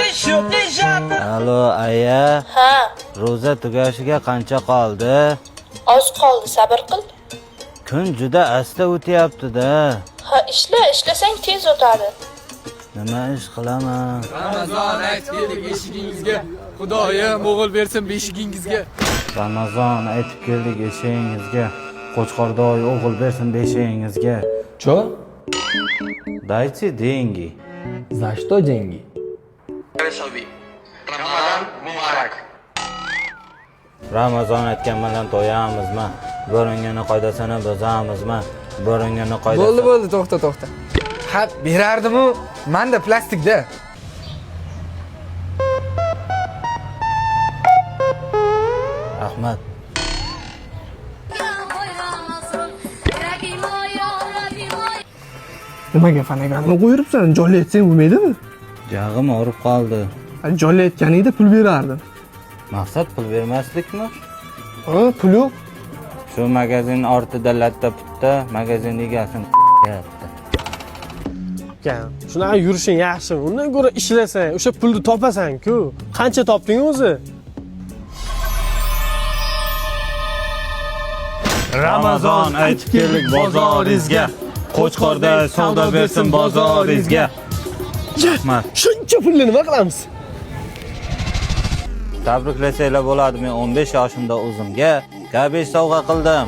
Alo, aya. Ha, Ro'za tugashiga qancha qoldi? oz qoldi, sabr qil. Kun juda asta o'tyapti-da. Ha, ishlasang tez o'tadi. Nima ish qilaman? Ramazon aytib keldik eshigingizga. Xudoyim o'g'il bersin beshigingizga. Ramazon aytib keldik eshigingizga. Qo'chqordoy o'g'il bersin beshigingizga. Чё? Dайте деньги. За что деньги? Ramazon aytgan bilan to'yamizmi? Bo'ringani qoidasini buzamizmi? Bo'ringani qoidasini. Bo'ldi, to'xta. Ha, berardim-u. Menda plastikda. Rahmat. Nimaga fonogramma qo'yibsan? Jonli aytsang bo'lmaydimi? Jag'im og'rib qoldi. Jonli aytganingda pul berardim. Maqsad pul bermaslikmi? Ha, pul yo'q. Shu magazin ortida latta putta magazin egasini yapti. Shunaqa yurishing yaxshi. Undan ko'ra ishlasang, o'sha pulni topasan-ku. Qancha topding o'zi? Ramazon aytib keldik bozoringizga. Qo'chqorda savdo bersin bozoringizga. Rahmat. Shuncha pulni nima qilamiz? Tabriklasanglar bo'ladi. Men 15 yoshimda o'zimga K5 sovg'a qildim.